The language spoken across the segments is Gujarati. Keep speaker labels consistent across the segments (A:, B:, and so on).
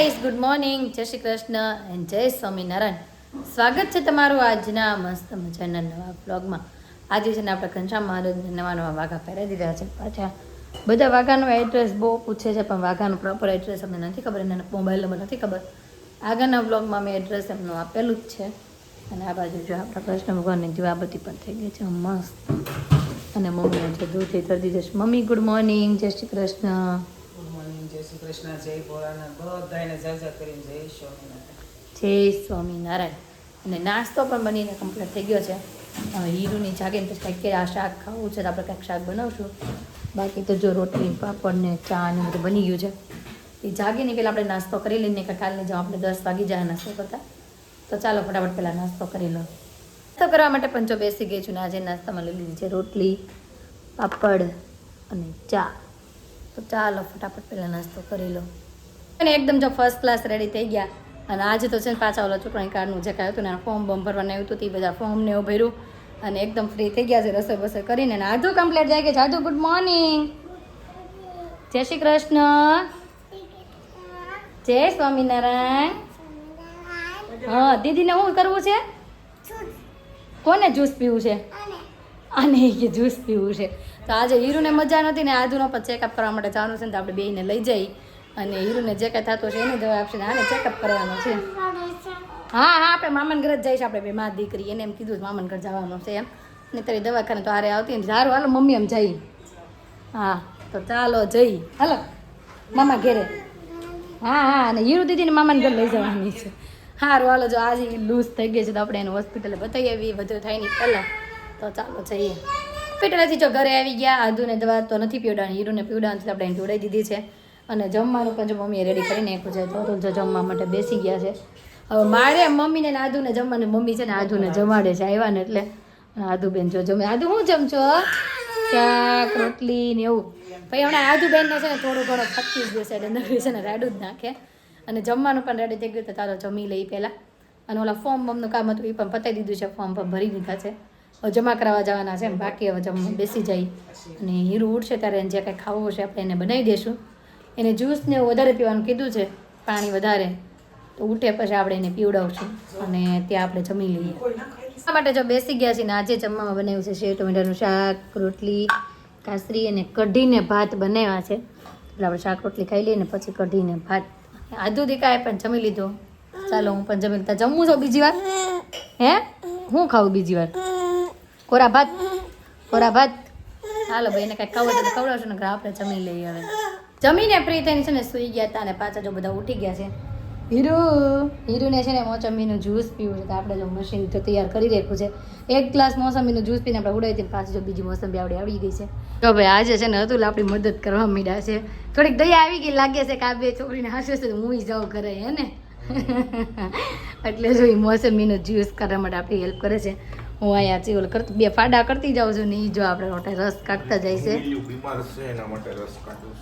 A: ગાઈસ, ગુડ મોર્નિંગ, જય શ્રી કૃષ્ણ એન્ડ જય સ્વામિનારાયણ. સ્વાગત છે તમારું આજના મસ્ત મજાના નવા બ્લોગમાં. આજે છે ને આપણે ઘનશ્યામ મહારાજને નવા વાઘા પહેરાવી દીધા છે. પાછા બધા વાઘાનું એડ્રેસ બહુ પૂછે છે, પણ વાઘાનું પ્રોપર એડ્રેસ અમને નથી ખબર, એને મોબાઈલ નંબર નથી ખબર. આગળના બ્લોગમાં મેં એડ્રેસ એમનું આપેલું જ છે. અને આ બાજુ જો આપણા કૃષ્ણ ભગવાનની દીવાબત્તી પણ થઈ ગઈ છે મસ્ત. અને મમ્મીએ જે દૂધથી કરી દીધું છે. મમ્મી ગુડ મોર્નિંગ, જય શ્રી કૃષ્ણ.
B: જય શ્રી કૃષ્ણ, જય ભોળાનાથ, બધાને જય કરીને જય સ્વામિનારાયણ.
A: જય સ્વામિનારાયણ. અને નાસ્તો પણ બનીને કમ્પ્લીટ થઈ ગયો છે. હવે હીરુની જાગીને પછી કંઈક આ શાક ખાવું છે તો આપણે કંઈક શાક બનાવશું. બાકી તો જો રોટલી પાપડ ને ચા ને બધું બની ગયું છે. એ જાગીને પહેલાં આપણે નાસ્તો કરી લઈને કે કાલની જેમ આપણે 10 વાગી જાય નાસ્તો કરતા. તો ચાલો ફટાફટ પહેલાં નાસ્તો કરી લો. નાસ્તો કરવા માટે પણ જો બેસી ગઈ છું ને આજે નાસ્તામાં લઈ લીધી છે રોટલી, પાપડ અને ચા. તો ચાલો ફટાફટ પહેલાં નાસ્તો કરી લો. અને એકદમ જો ફર્સ્ટ ક્લાસ રેડી થઈ ગયા. અને આજે તો છે ને પાછા ઓલા ચૂંટણી કાર્ડનું જે કાંઈ હતું ને ફોર્મ ભરવાનું આવ્યું હતું તે બધા ફોર્મને એવું ભર્યું અને એકદમ ફ્રી થઈ ગયા છે રસોઈ બસોઈ કરીને. અને આધું કમ્પ્લીટ જાય કે આધું ગુડ મોર્નિંગ, જય શ્રી કૃષ્ણ, જય સ્વામિનારાયણ. હા, દીદીને શું કરવું છે? કોને જ્યુસ પીવું છે? આને કે જ્યુસ પીવું છે. તો આજે હીરુને મજા નથી ને આધુનો પણ ચેકઅપ કરવા માટે જવાનું છે ને તો આપણે બેયને લઈ જઈ અને હીરુને જે કાંઈ થતું છે એની દવા આપશે ને આને ચેકઅપ કરવાનો છે. હા આપણે મામાને ઘરે જ જઈશ, આપણે બે માં દીકરી એને એમ કીધું મામાને ઘર જવાનું છે એમ ને તારી દવાખાને તો આરે આવતી ને સારું હાલો મમ્મી એમ જઈ. હા તો ચાલો જઈ, હાલો મામા ઘેરે. હા અને હીરુ દીદીને મામાને ઘર લઈ જવાની છે. સારું હાલો, જો આજે લૂઝ થઈ ગઈ છે તો આપણે એને હોસ્પિટલે બતાવી આવી બધું થાય નહીં પહેલાં. તો ચાલો જઈએ. હોસ્પિટલેથી જો ઘરે આવી ગયા. આધુને દવા તો નથી પીવડાવવાની, હીરુને પીવડાવવાની આપણે એને પીવડાવી દીધી છે. અને જમવાનું પણ જો મમ્મીએ રેડી કરીને નાખ્યું છે તો જો જમવા માટે બેસી ગયા છે. હવે મારે મમ્મીને ને આધુને જમવાનું, મમ્મી છે ને આધુને જમાડે છે આવ્યા ને એટલે. આધુબેન જો જમે. આધુ શું જમશો? શાક રોટલી ને એવું. પછી હમણાં આધુબેનને છે ને થોડું ઘણો થકી જ જશે એટલે નવી છે ને રાડું જ નાખે. અને જમવાનું પણ રેડી થઈ ગયું તો ચાલો જમી લઈ પહેલાં. અને ઓલા ફોર્મ બમનું કામ હતું એ પણ પતાવી દીધું છે, ફોર્મ પણ ભરી દીધા છે. હવે જમા કરાવવા જવાના છે એમ બાકી. હવે જમવા બેસી જાય અને હીરુ ઉઠશે ત્યારે એને જે કાંઈ ખાવું હશે આપણે એને બનાવી દઈશું. એને જ્યુસ ને વધારે પીવાનું કીધું છે, પાણી વધારે, તો ઉઠે પછી આપણે એને પીવડાવશું અને ત્યાં આપણે જમી લઈએ. આ માટે જો બેસી ગયા છીએ ને આજે જમવામાં બનાવ્યું છે સેવ ટમેટાનું શાક, રોટલી, કાસરી અને કઢીને ભાત બનાવ્યા છે. એટલે આપણે શાક રોટલી ખાઈ લઈએ ને પછી કઢીને ભાત. આધુ દીકાએ પણ જમી લીધો. ચાલો હું પણ જમી લીધા. જમવું છો બીજી વાર? હે હું ખાવું બીજી વાર? કોરા ભાત, કોરા ભાત. હાલો ભાઈ એને કાંઈક ખાવું તો ખવડાવશું ને આપણે જમી લઈએ. હવે જમીને ફ્રી થઈને છે ને સૂઈ ગયા હતા અને પાછા જો બધા ઉઠી ગયા છે. હીરુને છે ને મોસંબીનું જ્યુસ પીવું છે તો આપણે જો મશીન તો તૈયાર કરી રાખ્યું છે. એક ગ્લાસ મોસંબીનું જ્યુસ પીને આપણે ઉડાવી હતી પાછી જો બીજી મોસંબી આવી ગઈ છે. તો ભાઈ આજે છે ને અતુલ આપણી મદદ કરવા માંડ્યા છે. થોડીક દયા આવી ગઈ લાગે છે કે આ બે છોકરીને હાસ્ય છે તો હું જાઉં કરે હે ને. એટલે જો એ મોસંબીનું જ્યુસ કરવા માટે આપણી હેલ્પ કરે છે. હું અહીંયા ચીવલ કરતી બે ફાડા કરતી જાઉં છું ને એ જો આપણે રોટે રસ કાઢતા જાય છે.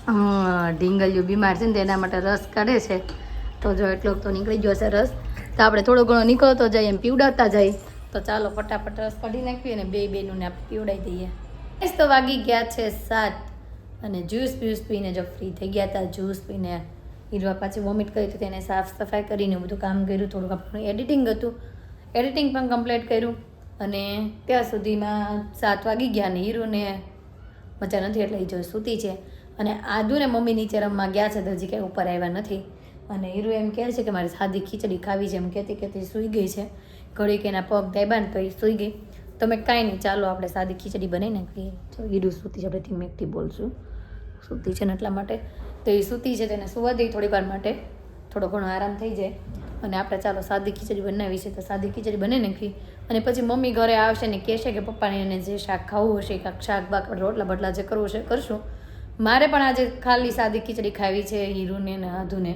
A: હા ઢીંગલિયું બીમાર છે ને તો એના માટે રસ કાઢે છે. તો જો એટલો તો નીકળી ગયો છે રસ, તો આપણે થોડો ઘણો નીકળતો જાય એમ પીવડાવતા જાય. તો ચાલો ફટાફટ રસ કાઢી નાખીએ ને બેનુંને આપણે પીવડાવી દઈએ. તો વાગી ગયા છે 7 અને જ્યુસ પીને જો ફ્રી થઈ ગયા હતા. જ્યુસ પીને હીરવા પાછી વોમિટ કરી તો તેને સાફ સફાઈ કરીને બધું કામ કર્યું. થોડુંક આપણું એડિટિંગ હતું, એડિટિંગ પણ કમ્પ્લીટ કર્યું. અને ત્યાં સુધીમાં 7 વાગી ગયા ને હીરુને મજા નથી એટલે જો સૂતી છે. અને આધુને મમ્મી નીચે રમવા ગયા છે તો હજી કંઈ ઉપર આવ્યા નથી. અને હીરુ એમ કહે છે કે મારે સાદી ખીચડી ખાવી છે એમ કહેતી સૂઈ ગઈ છે. ઘડીક એના પગ દાબ્યા ને તો એ સૂઈ ગઈ. તો મેં કાંઈ નહીં ચાલો આપણે સાદી ખીચડી બનાવી નાખીએ. તો હીરુ સૂતી છે, આપણે ધીમે એકથી બોલશું, સૂતી છે ને એટલા માટે. તો એ સૂતી છે તેને સુવા દઈ થોડી વાર માટે, થોડો ઘણો આરામ થઈ જાય. અને આપણે ચાલો સાદી ખીચડી બનાવી છે તો સાદી ખીચડી બનાવી નાખી. અને પછી મમ્મી ઘરે આવશે ને કહેશે કે પપ્પાને એને જે શાક ખાવું હશે કાંઈક શાક બાક રોટલા બટલા જે કરવું હશે કરશું. મારે પણ આજે ખાલી સાદી ખીચડી ખાવી છે હીરુને ને આધુને.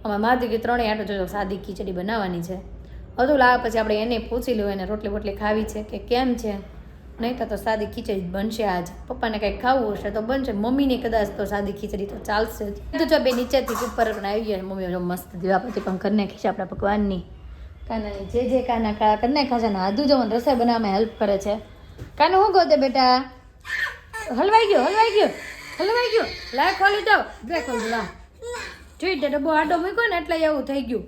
A: અમારે મારી દીકરી ત્રણેય આટો જોજો સાદી ખીચડી બનાવવાની છે. અતુલ આવે પછી આપણે એને પૂછી લઉં એને રોટલી બોટલી ખાવી છે કે કેમ છે. નહીં તો સાદી ખીચડી બનશે આજ. પપ્પાને કંઈક ખાવું હશે તો બનશે. મમ્મીને કદાચ તો સાદી ખીચડી તો ચાલશે જ. તો જો બે નીચેથી ઉપર પણ આવી ગયા. મમ્મી જો મસ્ત દીવાબત્તી પણ કરી નાખી છે આપણા ભગવાનની. કાનાની જે કાના કરી નાખ્યા છે ને આધુ જવાનું રસોઈ બનાવવામાં હેલ્પ કરે છે. કાનું શું ગોતે બેટા? હલવાઈ ગયો લા ખોલી દો. બે ખોલી દો લા. જોઈ તે ડબ્બો આડો મૂક્યો ને એટલે એવું થઈ ગયું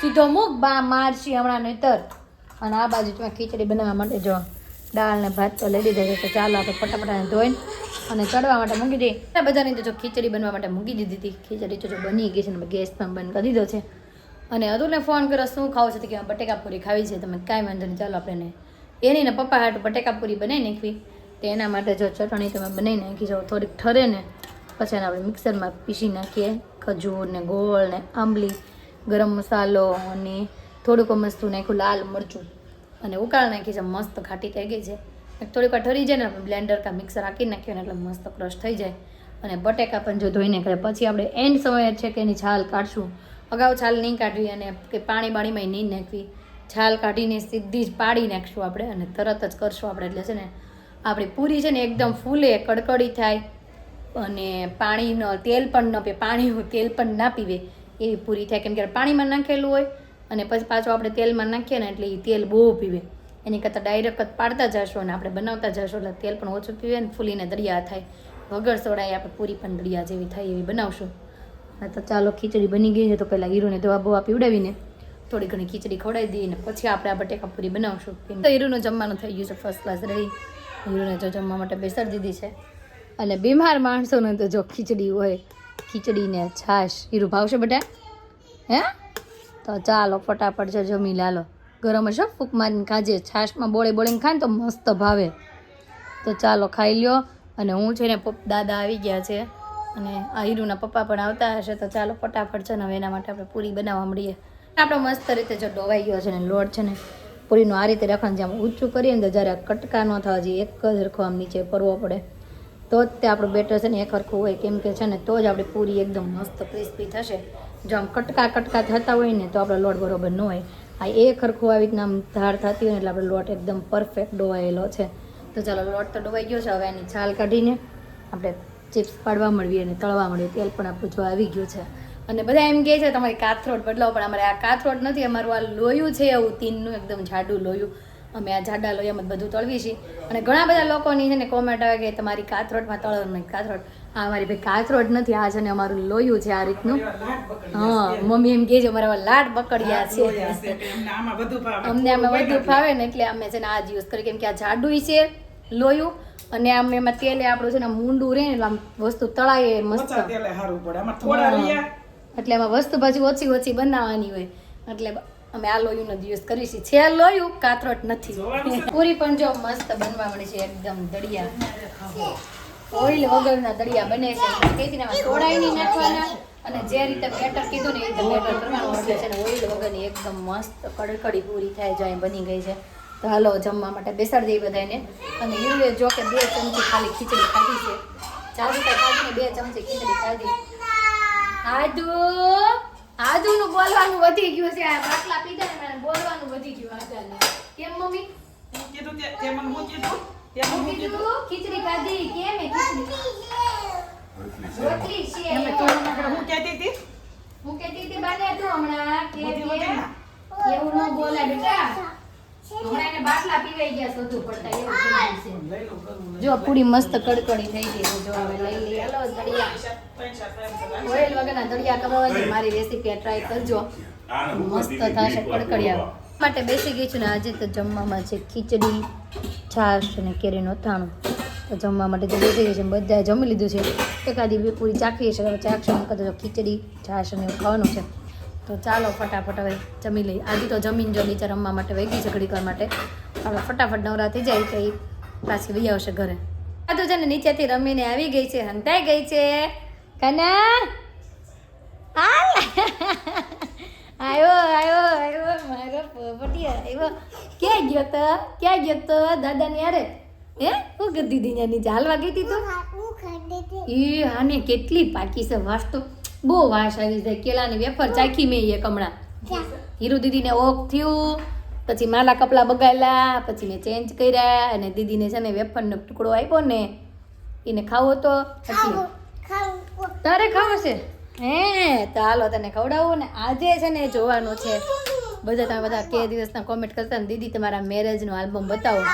A: સીધો મૂક બા મારશી હમણાં નહીતર અને આ બાજુ તમે ખીચડી બનાવવા માટે જો દાળ ને ભાત તો લઈ લીધા છે તો ચાલો આપણે ફટાફટ ધોઈને અને ચડવા માટે મૂકી દઈએ બધાની તો જો ખીચડી બનવા માટે મૂકી દીધી હતી ખીચડી તો જો બની ગઈ છે ને ગેસ પણ બંધ કરી દીધો છે અને અતુલને ફોન કર્યો શું ખાવું છે તો કે બટેકાપુરી ખાવી છે તમે કાંઈ વાંધો નહીં ચાલો આપણે એની ને પપ્પા હાટું બટેકાપુરી બનાવી નાખવી તો એના માટે જો ચટણી તમે બનાવી નાખી જાઓ થોડીક ઠરે ને પછી એને આપણે મિક્સરમાં પીસી નાખીએ ખજૂર ને ગોળ ને આંબલી ગરમ મસાલો અને થોડુંક મસ્તું નાખ્યું લાલ મરચું અને ઉકાળ નાખી છે મસ્ત ઘાટી થઈ ગઈ છે થોડીક વાર ઠરી જાય ને આપણે બ્લેન્ડર કા મિક્સર હાકી નાખ્યું ને એટલે મસ્ત ક્રશ થઈ જાય અને બટેકા પણ જો ધોઈને કરે પછી આપણે એન્ડ સમયે છે કે એની છાલ કાઢશું અગાઉ છાલ નહીં કાઢવી અને કે પાણી બાણીમાં નહીં નાખવી છાલ કાઢીને સીધી જ પાડી નાખશું આપણે અને તરત જ કરશું આપણે એટલે છે ને આપણી પૂરી છે ને એકદમ ફૂલે કડકડી થાય અને પાણીનો તેલ પણ ન પીએ પાણીનું તેલ પણ ના પીવે એવી પૂરી થાય કેમ કે પાણીમાં નાખેલું હોય અને પછી પાછું આપણે તેલમાં નાખીએ ને એટલે એ તેલ બહુ પીવે એની કરતાં ડાયરેક્ટ જ પાડતા જશું અને આપણે બનાવતા જશું એટલે તેલ પણ ઓછું પીવે ને ફૂલીને દરિયા થાય વગર સોડાએ આપણે પૂરી પણ દરિયા જેવી થાય એવી બનાવશું તો ચાલો ખીચડી બની ગઈ છે તો પહેલાં હીરુને દવા બવા પીવડાવીને થોડી ઘણી ખીચડી ખવડાવી દઈએ ને પછી આપણે આ બટેકા પૂરી બનાવશું તો હીરુનું જમવાનું થઈ ગયું છે ફર્સ્ટ ક્લાસ રેડી હીરુને જો જમવા માટે બેસાડી દીધી છે અને બીમાર માણસોને તો જો ખીચડી હોય ખીચડીને છાશ હીરુ ભાવશે બેટા હે તો ચાલો ફટાફટ જો જમી લાલો ગરમ હશે ફૂંક મારીને ખાજે છાશમાં બોળે બોળીને ખાય ને તો મસ્ત ભાવે તો ચાલો ખાઈ લ્યો અને હું છે ને દાદા આવી ગયા છે અને આ હીરુના પપ્પા પણ આવતા હશે તો ચાલો ફટાફટ છે ને હવે એના માટે આપણે પૂરી બનાવવા મળીએ આપણો મસ્ત રીતે જો ડોવાઈ ગયો છે ને લોટ છે ને પૂરીનું આ રીતે રાખવાનું જેમ ઊંચું કરીએ ને તો જ્યારે કટકા ન થવા જોઈએ એક જ હરખો આમ નીચે પરવો પડે તો જ તે આપણું બેટર છે ને એક હરખું હોય કેમ કે છે ને તો જ આપણી પૂરી એકદમ મસ્ત ક્રિસ્પી થશે જો આમ કટકા થતા હોય ને તો આપણો લોટ બરોબર ન હોય આ એક હરખું આવી રીતના આમ ધાર થતી હોય ને એટલે આપણો લોટ એકદમ પરફેક્ટ ડોવાયેલો છે તો ચાલો લોટ તો ડોવાઈ ગયો છે હવે એની છાલ કાઢીને આપણે ચિપ્સ પાડવા મળીએ અને તળવા મળીએ તેલ પણ આપણું જો આવી ગયું છે અને બધા એમ કહે છે તમારી કાથરોટ બદલાવો પણ અમારે આ કાથરોટ નથી અમારું આ લોયું છે એવું તીનનું એકદમ જાડું લોયું અમે આ જાડા લોયામાં બધું તળવી છીએ અને ઘણા બધા લોકોની છે ને કોમેન્ટ આવે કે તમારી કાથરોટમાં તળો નહીં કાથરોટ આ અમારી ભાઈ કાથરોટ નથી આ છે ને અમારું લોયું છે આ રીતનું હા મમ્મી એમ કહે છે અમારા લાડ બકડિયા છે અમને આમાં વધુ ફાવે ને એટલે અમે છે ને આ જ યુઝ કરીએ કેમ કે આ જાડું છે લોયું અને આમ એમાં તેલે આપણું છે ને મૂંડું રહે ને એટલે આમ વસ્તુ તળાય મસ્ત એટલે એમાં વસ્તુ પાછી ઓછી ઓછી બનાવવાની હોય એટલે અમે આ લોયુંનો જ યુઝ કરીશું છે લોયું કાથરોટ નથી પૂરી પણ જો મસ્ત બનવા મળી છે એકદમ દળિયા ઓઇલ વગરના દળિયા બને છે કઈથી એમાં સોડાઈ નહીં નાખવાના અને જે રીતે બેટર કીધું ને એ રીતે બેટર કરવાનું એટલે છે ને ઓઇલ વગરની એકદમ મસ્ત કડકડી પૂરી થાય જાય બની ગઈ છે તો હાલો જમવા માટે બેસાડી દઈએ બધાને અને હીરુએ જો કે 2 ચમચી ખાલી ખીચડી ખાધી છે ચાલુ ખાધીને 2 ચમચી ખીચડી ખાધી આદુનું બોલવાનું વધી ગયું છે આ બાટલા પીધા ને મને બોલવાનું વધી ગયું આજાને કેમ મમ્મી કીધું ખીચડી ખાધી કેમ હે ખીચડી રોટલી છે હું કહેતી હતી બાને તું હમણાં કે એવું ન બોલાય બેટા હમણાં એને બાટલા પીવાઈ ગયા શોધું પડતા એવું છે જો પૂરી મસ્ત કડકડી થઈ ગઈ છે જો હવે લઈ લઈએ હાલો દળિયા ઓઇલ વગરના દળિયા કરવાની મારી રેસીપી ટ્રાય કરજો મસ્ત થશે કડકડિયા માટે બેસી ગઈ છું ને આજે તો જમવામાં છે ખીચડી છાશ અને કેરીનું અથાણું તો જમવા માટે તો બેસી ગઈ છે બધાએ જમી લીધું છે એકાદી બે પૂરી ચાખીએ છીએ હવે ચાખશું તો ખીચડી છાશ અને એવું ખાવાનું છે તો ચાલો ફટાફટ હવે જમી લઈએ આજે તો જમીન જો નીચે રમવા માટે વહી ગઈ છે ઘડીક વાર માટે હવે ફટાફટ નવરા થઈ જાય તો એ પાછી વહી આવશે ઘરે આ તો છે ને નીચેથી રમીને આવી ગઈ છે હંતાઈ ગઈ છે કના આવ્યો મારો પોપટિયા આવ્યો ક્યાં ગયો તો દાદાની યારે હે હું કરી દીધી ત્યાં નીચે હાલવા ગઈ હતી તો એ હાને કેટલી પાકી છે વાસ તો બહુ વાસ આવી જાય કેળાની વેફર ચાખી મેં એક હમણાં હીરુ દીદીને ઓક થયું પછી માલા કપડા બગાડ્યા પછી મેં ચેન્જ કર્યા અને દીદીને છે ને વેફરનો ટુકડો આપ્યો ને એને ખાવો તો તારે ખાવો છે હે તો હાલો તને ખવડાવું ને આજે છે ને જોવાનું છે તમે બધા કે દિવસના કોમેન્ટ કરતા ને દીદી તમારા મેરેજનો આલ્બમ બતાવો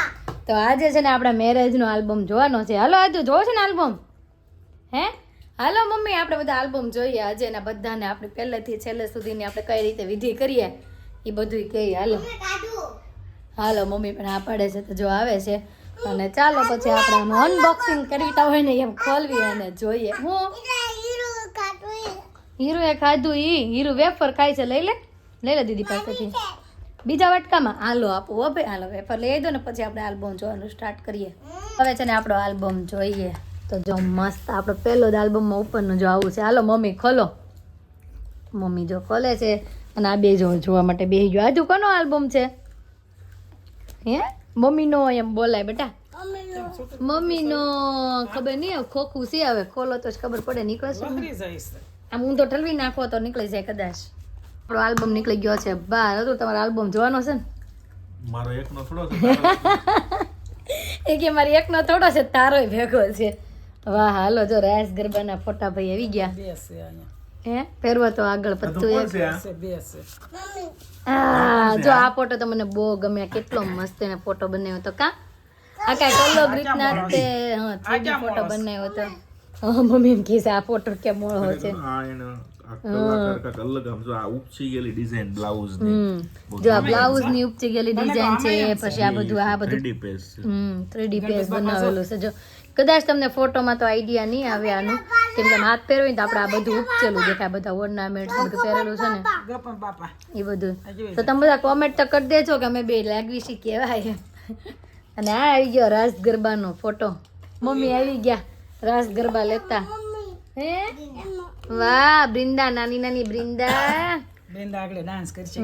A: તો આજે છે ને આપણા મેરેજનો આલ્બમ જોવાનો છે હાલો આજુ જોવો છે ને આલ્બમ હે હાલો મમ્મી આપણે બધા આલ્બમ જોઈએ આજે ના બધાને આપણે પહેલેથી છેલ્લે સુધીની આપણે કઈ રીતે વિધિ કરીએ એ બધું કહીએ. હાલો હાલો મમ્મી પણ આ પાડે છે તો જો આવે છે અને ચાલો પછી આપણે આનું અનબોક્સિંગ કરતા હોય ને એમ ખોલવી અને જોઈએ. હું હીરુએ ખાધું હીરુ વેફર ખાય છે. લઈ લે દીદી પાસેથી બીજા વટકામાં. હાલો આપો હવે હાલો વેફર લઈ દો ને પછી આપણે આલ્બમ જોવાનું સ્ટાર્ટ કરીએ. હવે છે ને આપણો આલ્બમ જોઈએ તો જો મસ્ત આપણો પહેલો જ આલ્બમમાં ઉપરનું જો આવું છે. હાલો મમ્મી ખોલો. મમ્મી જો ખોલે છે અને આ બે જો જોવા માટે બેસી ગયો. આજુ કોનો આલ્બમ છે હે? મમ્મીનો એમ બોલાય બેટા. મમ્મીનો ખબર નહીં ખોખું છે હવે ખોલો તો જ ખબર પડે નીકળે છે. આમ ઊંધો ઠલવી નાખો તો નીકળી જાય કદાચ. આપણો આલ્બમ નીકળી ગયો છે બહાર. હતું તમારો આલ્બમ જોવાનો છે ને?
C: મારો એકનો થોડો છે.
A: એ કે મારી એકનો થોડો છે તારોય ભેગો છે. વાહ હાલો જો રાસ ગરબાના ફોટા ભાઈ આવી ગયા. હે પહેરવા તો આગળ પત્તું હા જો આ ફોટો તો મને બહુ ગમ્યા. કેટલો મસ્ત એને ફોટો બનાવ્યો તો કા આ કાંઈક અલગ રીતના તે 3D ફોટો બનાવ્યો હતો. મમ્મી એમ કીધું આ ફોટો કેમ મોળો છે. જો આ બ્લાઉઝ ની ઉપચી ગયેલી ડિઝાઇન છે. પછી આ બધું 3D પેજ બનાવેલું છે. જો કદાચ તમને ફોટોમાં તો આઈડિયા નહીં આવે આનું કેમ કે હાથ પહેરવી ને તો આપણે આ બધું ઉપચેલું દેખાય. બધા ઓર્નામેન્ટ્સ બધું પહેરેલું છે ને એ બધું. તો તમે બધા કોમેન્ટ તો કરી દેજો કે અમે બે લાગવી શી કહેવાય. અને આ આવી ગયો રાસ ગરબાનો ફોટો. મમ્મી આવી ગયા રાસ ગરબા લેતા. હે વાહ બ્રિંદા નાની નાની બ્રિંદા
B: આગળ ડાન્સ કરશે.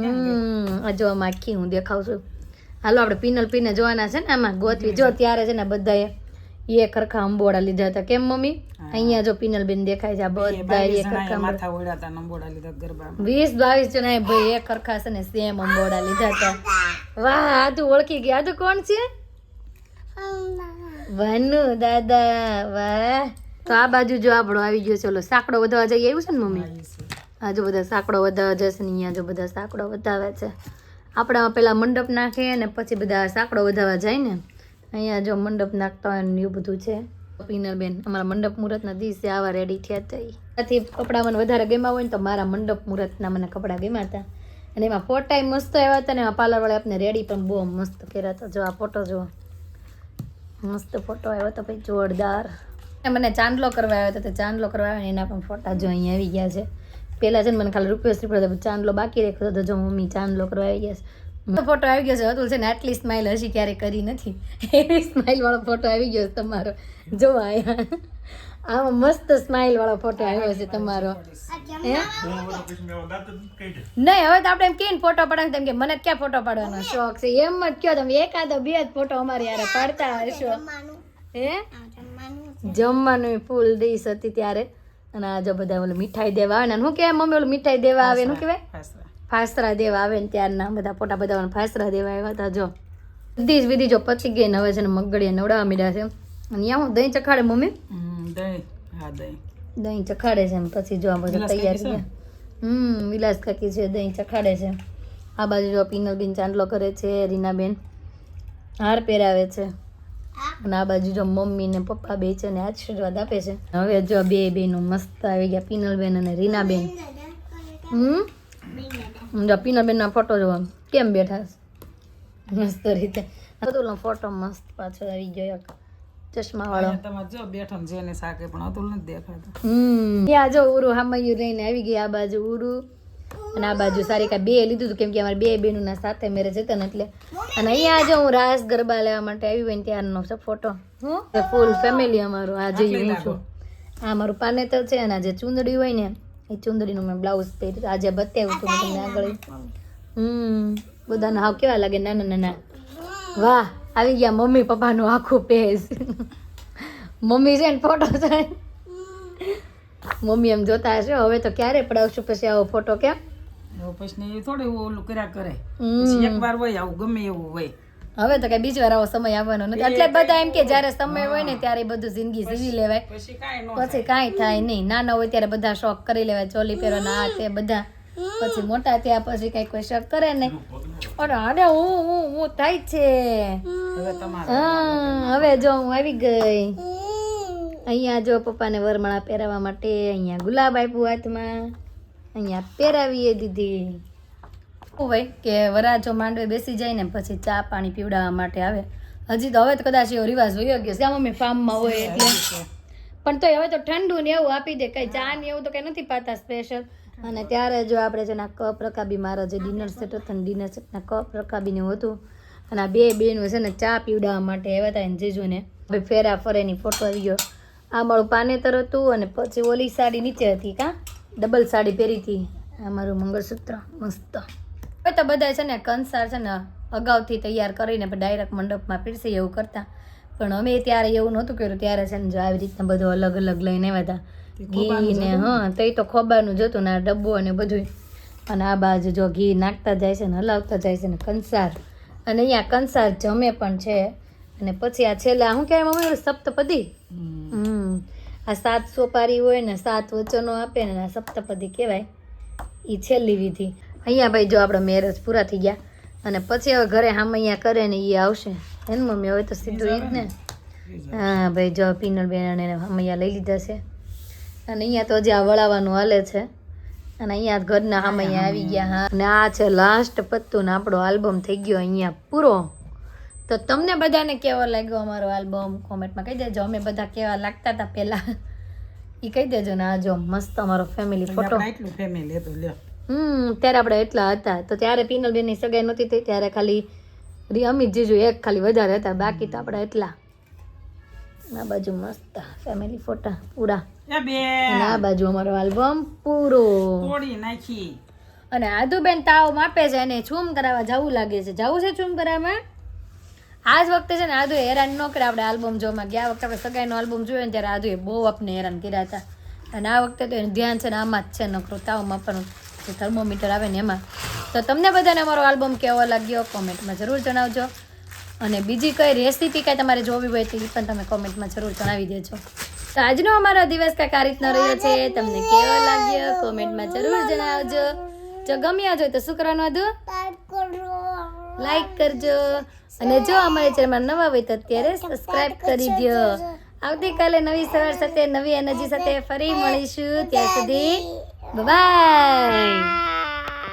A: જો આમાં આખી હું દેખાવ છું. હાલો આપણે પીનલ પીને જોવાના છે ને આમાં ગોતવી. જો ત્યારે છે ને બધાએ એ ખરખા અંબોડા લીધા હતા. કેમ મમ્મી? અહીંયા જો પીનલ બેન દેખાય છે. આ બધા એ ખરખા
B: માથા ઓળ્યા હતા અંબોડા લીધા ગરબા.
A: 20-22 જણા ભાઈ એ ખરખા છે ને સેમ અંબોડા લીધા હતા. વાહ આ તું ઓળખી ગયા. આ તું કોણ છે? ભાનુ દાદા. વાહ તો આ બાજુ જો આપણો આવી ગયો છે ઓલો સાંકડો વધાવા જઈ આવ્યું છે ને મમ્મી? આ જો બધા સાંકડો વધાવા જશે ને અહીંયા જો બધા સાંકડો વધાવે છે. આપણે પેલા મંડપ નાખે ને પછી બધા સાંકડો વધાવા જાય ને. અહીંયા જો મંડપ નાખતા હોય ને એવું બધું છે. પીનલબેન અમારા મંડપ મુહૂર્તના દિવસે આવા રેડી થયા હતા. ત્યાંથી કપડાં મને વધારે ગમ્યા હોય ને તો મારા મંડપ મુહૂર્તના મને કપડાં ગમ્યા હતા. અને એમાં ફોટાય મસ્ત આવ્યા હતા ને એમાં પાર્લરવાળા આપણે રેડી પણ બહુ મસ્ત કર્યા હતા. જો આ ફોટો જુઓ મસ્ત ફોટો આવ્યો હતો ભાઈ જોરદાર. મને ચાંદલો કરવા આવ્યો હતો તો ચાંદલો કરવા આવ્યો ને એના પણ ફોટા જો અહીંયા આવી ગયા છે. પહેલાં છે ને મને ખાલી રૂપિયો ચાંદલો બાકી રાખ્યો હતો. જો મમ્મી ચાંદલો કરવા આવી ગયા છે. ફોટો આવી ગયો છે. અતુલ છે ને આટલી સ્માઇલ હજી ક્યારે કરી નથી. એવી સ્માઇલ વાળો ફોટો આવી ગયો છે તમારો. જો આમાં મસ્ત સ્માઇલ વાળો ફોટો આવ્યો છે તમારો. નહીં હવે તો આપણે એમ કહીએ ફોટો પાડવાનું તેમ કે મને ક્યાં ફોટો પાડવાનો શોખ છે એમ જ કયો તમે. એકાદો બે જ ફોટો અમારી યાર પાડતા હશો. હે જમવાનું ફૂલ ડીશ હતી ત્યારે. અને આ જો બધા ઓલું મીઠાઈ દેવા આવે ને શું કહેવાય મમ્મી ઓલું મીઠાઈ દેવા આવે શું કહેવાય? ફાસરા દેવા આવે ને ત્યારના બધા ફોટા બધા ફાસરા દેવા આવ્યા હતા. જો બધી જ વિધિ જો પછી ગઈ ને હવે છે ને મગડીએ નવડાવવા મીડ્યા છે. અને અહીંયા હું દહીં ચખાડે મમ્મી? દહીં ચખાડે છે પછી જો આ બધું તૈયાર છે. વિલાસ કાકી છે દહીં ચખાડે છે. આ બાજુ જો પીનલબેન ચાંદલો કરે છે. રીનાબેન હાર પહેરાવે છે. અને આ બાજુ જો મમ્મી ને પપ્પા બે છે ને આશીર્વાદ આપે છે. હવે જો બે બેનું મસ્ત આવી ગયા પીનલબેન અને રીનાબેન. જો પીનલબેન ના ફોટો જોવા કેમ બેઠા મસ્ત રીતે. અતુલનો ફોટો મસ્ત પાછો આવી ગયો ચશ્મા વાળો.
B: જો બેઠો જેને સાકે પણ અતુલ નથી દેખાતો.
A: ત્યાં જો ઉરુ હામયું રહીને આવી ગઈ. આ બાજુ ઉરુ અને આ બાજુ સારિકા બે લીધું હતું કેમ કે અમારે બે બેનું ના સાથે મેરેજ હતા ને એટલે. અને અહીંયા જો હું રાસ ગરબા લેવા માટે આવી હોય ને ત્યારનો છે ફોટો. ફૂલ ફેમિલી અમારું. આ જઈ હું છું. આ મારું પાનેતર છે અને આ જે ચુંદડી હોય ને એ ચુંદડીનું મેં બ્લાઉઝ પહેર્યું. આજે બતાવ્યું હતું મેં તમને આગળ. બધાને હાવ કેવા લાગે નાના નાના. વાહ આવી ગયા મમ્મી પપ્પાનું આખું પેજ. મમ્મી છે ને ફોટો છે. મમ્મી એમ જોતા હશે હવે તો ક્યારે પડાવશું પછી આવો ફોટો કેમ?
B: પછી થોડું ઓલું કર્યા કરે. પછી એકવાર હોય આવું ગમે એવું હોય.
A: હવે તો કઈ બીજી વાર આવો સમય આવવાનો નથી. એટલે બધા એમ કે જયારે સમય હોય ને ત્યારે બધું જિંદગી જીવી લેવાય. પછી કાંઈ થાય નહીં. નાના હોય ત્યારે બધા શોખ કરી લેવાય. ચોલી પહેરવાના આ તે બધા. પછી મોટા ત્યાં પછી કઈ કોઈ શોખ કરે નહીં. અરે હું થાય છે. હવે જો હું આવી ગઈ. અહીંયા જો પપ્પાને વરમાળા પહેરાવવા માટે અહીંયા ગુલાબ આપ્યું હાથમાં, અહીંયા પહેરાવીએ દીધી. શું હોય કે વરાજો માંડવે બેસી જાય ને પછી ચા પાણી પીવડાવવા માટે આવે. હજી તો હવે તો કદાચ એવો રિવાજ વયો ગયો છે, મમ્મી ફાર્મમાં હોય એટલે. પણ તો હવે તો ઠંડુ ને એવું આપી દે, કઈ ચા ને એવું તો કઈ નથી પાતા સ્પેશિયલ. અને ત્યારે જો આપણે છે ને આ કપ રકાબી, મારો જે ડિનર સેટ હતો ને ડિનર સેટના કપ રકાબીને એવું હતું. અને આ બે બેનું છે ને ચા પીવડાવવા માટે આવ્યા હતા એને જીજુને. હવે ફેરા ફરેની ફોટો આવી ગયો. આ મારું પાનેતર હતું અને પછી ઓલી સાડી નીચે હતી, કા ડબલ સાડી પહેરી હતી. આ મારું મંગળસૂત્ર મસ્ત. હવે તો બધા છે ને કંસાર છે ને અગાઉથી તૈયાર કરીને ડાયરેક્ટ મંડપમાં પીરસે એવું કરતા. પણ અમે ત્યારે એવું નહોતું કર્યું. ત્યારે છે ને જો આવી રીતના બધું અલગ અલગ લઈને આવ્યા હતા. ઘી ને હા તો એ તો ખોબાનું જ હતું ને આ ડબ્બો અને બધું. અને આ બાજુ જો ઘી નાખતા જાય છે ને હલાવતા જાય છે ને કંસાર. અને અહીંયા કંસાર જમે પણ છે. અને પછી આ છેલ્લા શું કહેવાય મમ્મી સપ્તપદી. આ 7 સોપારી હોય ને 7 વચનો આપે ને આ સપ્તપદી કહેવાય. એ છેલ્લી વિધિ. અહીંયા ભાઈ જો આપણે મેરેજ પૂરા થઈ ગયા અને પછી હવે ઘરે હામૈયા કરે ને એ આવશે હે ને મમ્મી. હવે તો સીધું એ જ ને. હા ભાઈ જો પીનલ બેન હામૈયા લઈ લીધા છે. અને અહીંયા તો હજી આ વળાવવાનું હાલે છે. અને અહીંયા ઘરના હામૈયા આવી ગયા. હા અને આ છે લાસ્ટ પત્તું ને આપણો આલ્બમ થઈ ગયો અહીંયા પૂરો. તો તમને બધાને કેવો લાગ્યો અમારો આલ્બમ કોમેન્ટમાં કહી દેજો. અમે બધા કેવા લાગતા હતા પહેલા એ કહી દેજો ને. આ જો મસ્ત અમારો ફેમિલી ફોટો.
B: એટલું ફેમિલી હતું લ્યો.
A: ત્યારે આપણે એટલા હતા. તો ત્યારે પીનલબેનની સગાઈ નહોતી થઈ ત્યારે ખાલી અમિત જીજુ એક ખાલી વધારે હતા, બાકી તો આપણે એટલા. આ બાજુ મસ્ત ફેમિલી ફોટા પૂરા. અને આ બાજુ અમારો આલ્બમ પૂરો. અને આદુબેન તાવ માપે છે અને છૂમ કરાવવા જવું લાગે છે. જવું છે છૂમ કરાવવા. આ જ વખતે છે ને આદુ હેરાન ન કરે. આપણે આલ્બમ જોવામાં ગયા વખતે આપણે સગાઈનો આલ્બમ જોયો ને ત્યારે આદુએ બહુ આપણે હેરાન કર્યા હતા. અને આ વખતે તો એનું ધ્યાન છે ને આમાં જ છે નકરો તાવ માપવાનું જે થર્મોમીટર આવે ને એમાં. તો તમને બધાને અમારો આલ્બમ કેવો લાગ્યો કોમેન્ટમાં જરૂર જણાવજો. અને બીજી કઈ રેસીપી કાંઈ તમારે જોવી હોય તો એ પણ તમે કોમેન્ટમાં જરૂર જણાવી દેજો. તો આજનો અમારો દિવસ કાંઈક આ રીતનો રહ્યો છે. તમને કેવો લાગ્યો કોમેન્ટમાં જરૂર જણાવજો. જો ગમ્યા હોય તો શું કરવાનું હતું? લાઈક કરજો. અને જો અમારી ચેનલમાં નવા હોય તો અત્યારે સબસ્ક્રાઇબ કરી દો. આવતીકાલે નવી સવાર સાથે નવી એનર્જી સાથે ફરી મળીશું. ત્યાં સુધી બાય.